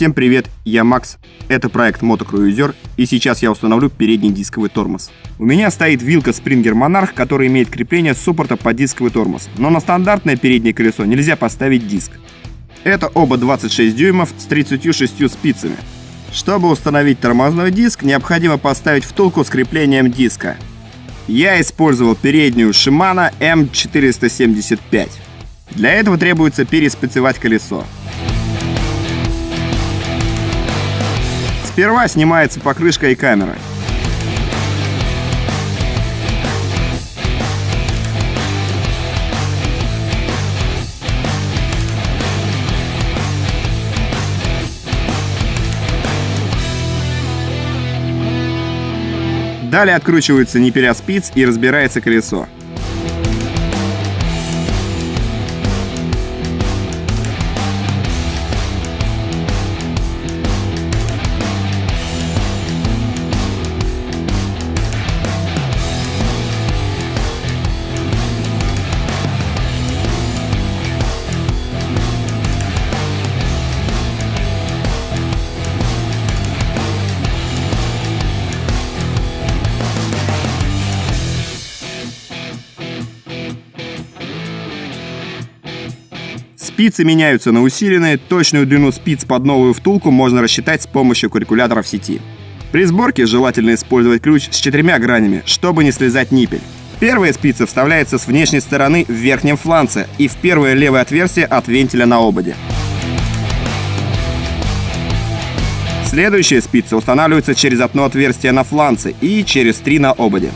Всем привет, я Макс, это проект Мотокруизер, и сейчас я установлю передний дисковый тормоз. У меня стоит вилка Springer Monarch, которая имеет крепление суппорта под дисковый тормоз, но на стандартное переднее колесо нельзя поставить диск. Это оба 26 дюймов с 36 спицами. Чтобы установить тормозной диск, необходимо поставить втулку с креплением диска. Я использовал переднюю Shimano M475. Для этого требуется переспецевать колесо. Сперва снимается покрышка и камера. Далее откручиваются ниппеля спиц и разбирается колесо. Спицы меняются на усиленные, точную длину спиц под новую втулку можно рассчитать с помощью калькулятора в сети. При сборке желательно использовать ключ с 4 гранями, чтобы не слезать ниппель. Первая спица вставляется с внешней стороны в верхнем фланце и в первое левое отверстие от вентиля на ободе. Следующая спица устанавливается через одно отверстие на фланце и через 3 на ободе.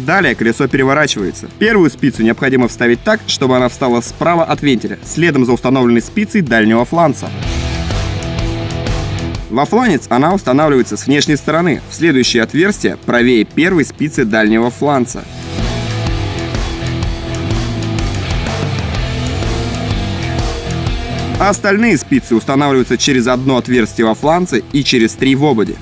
Далее колесо переворачивается. Первую спицу необходимо вставить так, чтобы она встала справа от вентиля, следом за установленной спицей дальнего фланца. Во фланец она устанавливается с внешней стороны, в следующее отверстие правее первой спицы дальнего фланца. А остальные спицы устанавливаются через одно отверстие во фланце и через 3 в ободе.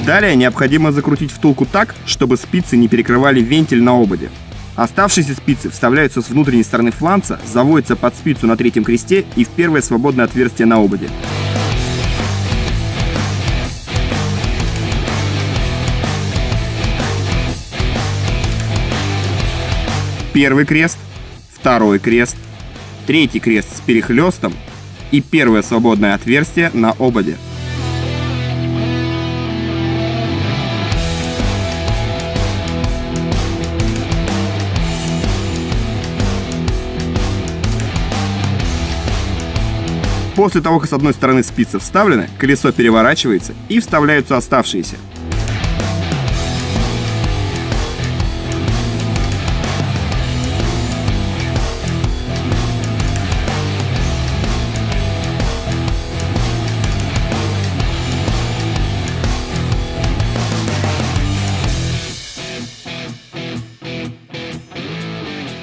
Далее необходимо закрутить втулку так, чтобы спицы не перекрывали вентиль на ободе. Оставшиеся спицы вставляются с внутренней стороны фланца, заводятся под спицу на третьем кресте и в первое свободное отверстие на ободе. Первый крест, второй крест, третий крест с перехлестом и первое свободное отверстие на ободе. После того, как с одной стороны спицы вставлены, колесо переворачивается и вставляются оставшиеся.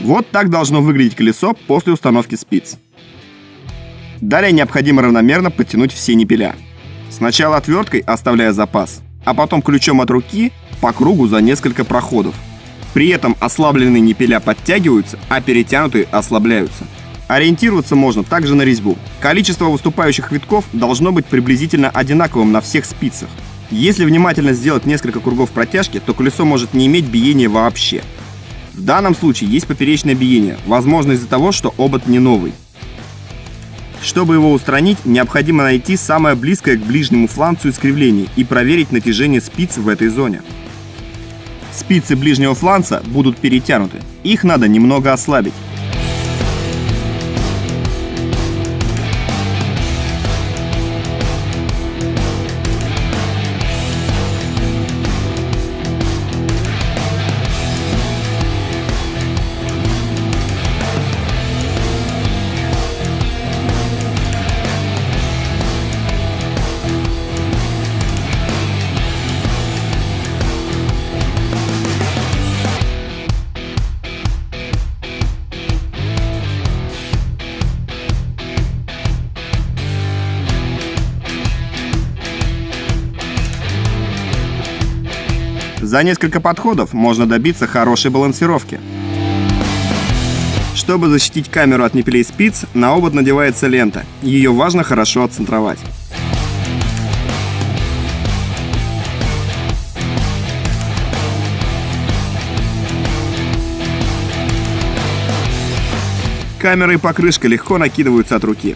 Вот так должно выглядеть колесо после установки спиц. Далее необходимо равномерно подтянуть все ниппеля. Сначала отверткой, оставляя запас, а потом ключом от руки по кругу за несколько проходов. При этом ослабленные ниппеля подтягиваются, а перетянутые ослабляются. Ориентироваться можно также на резьбу. Количество выступающих витков должно быть приблизительно одинаковым на всех спицах. Если внимательно сделать несколько кругов протяжки, то колесо может не иметь биения вообще. В данном случае есть поперечное биение, возможно из-за того, что обод не новый. Чтобы его устранить, необходимо найти самое близкое к ближнему фланцу искривление и проверить натяжение спиц в этой зоне. Спицы ближнего фланца будут перетянуты, их надо немного ослабить. За несколько подходов можно добиться хорошей балансировки. Чтобы защитить камеру от непилей спиц, на обод надевается лента. Ее важно хорошо отцентровать. Камера и покрышка легко накидываются от руки.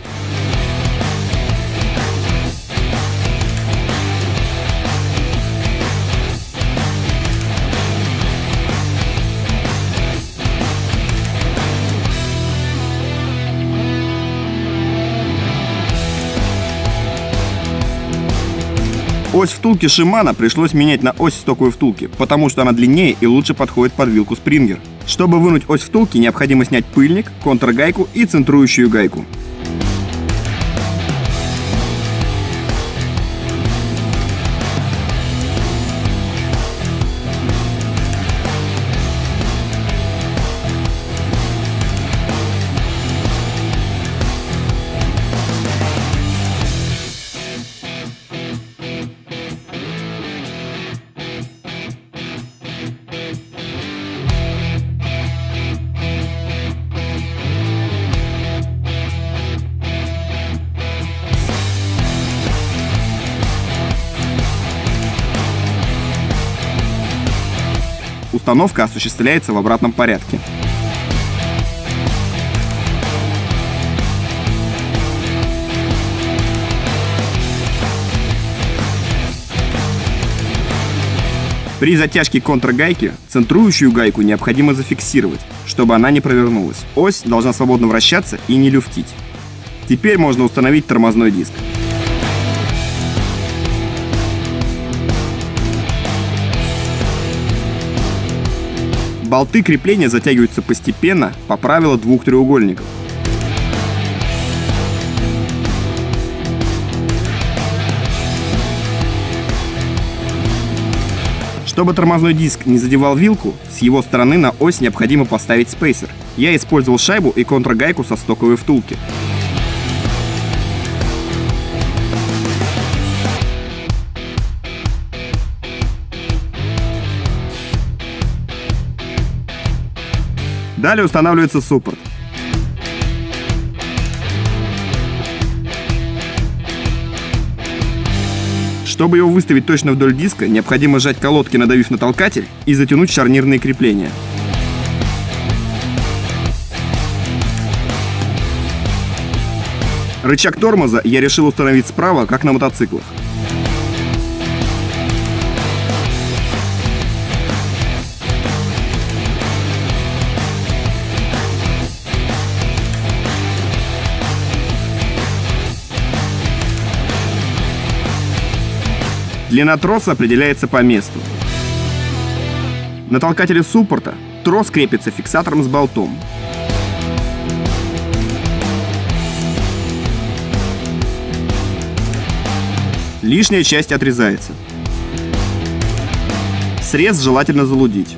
Ось втулки Shimano пришлось менять на ось стоковой втулки, потому что она длиннее и лучше подходит под вилку Springer. Чтобы вынуть ось втулки, необходимо снять пыльник, контргайку и центрующую гайку. Установка осуществляется в обратном порядке. При затяжке контргайки центрующую гайку необходимо зафиксировать, чтобы она не провернулась. Ось должна свободно вращаться и не люфтить. Теперь можно установить тормозной диск. Болты крепления затягиваются постепенно по правилу двух треугольников. Чтобы тормозной диск не задевал вилку, с его стороны на ось необходимо поставить спейсер. Я использовал шайбу и контргайку со стоковой втулки. Далее устанавливается суппорт. Чтобы его выставить точно вдоль диска, необходимо сжать колодки, надавив на толкатель, и затянуть шарнирные крепления. Рычаг тормоза я решил установить справа, как на мотоциклах. Длина троса определяется по месту. На толкателе суппорта трос крепится фиксатором с болтом. Лишняя часть отрезается. Срез желательно залудить.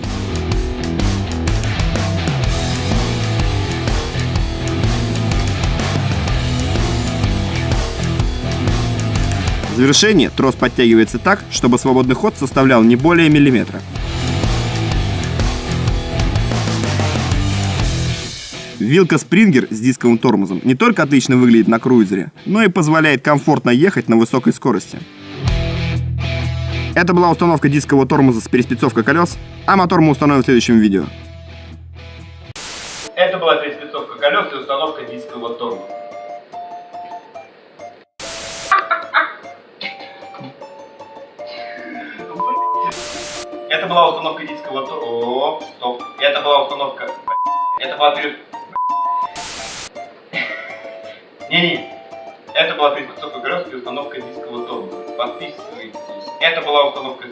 В завершение трос подтягивается так, чтобы свободный ход составлял не более миллиметра. Вилка Springer с дисковым тормозом не только отлично выглядит на круизере, но и позволяет комфортно ехать на высокой скорости. Это была установка дискового тормоза с переспецовкой колес, а мотор мы установим в следующем видео. Это была переспецовка колес и установка дискового тормоза. Это была установка дискового тормоза. Стоп. Это была установка. Это была Не-не. Это была переспецовка колес и установка дискового тормоза. Подписывайтесь. Это была установка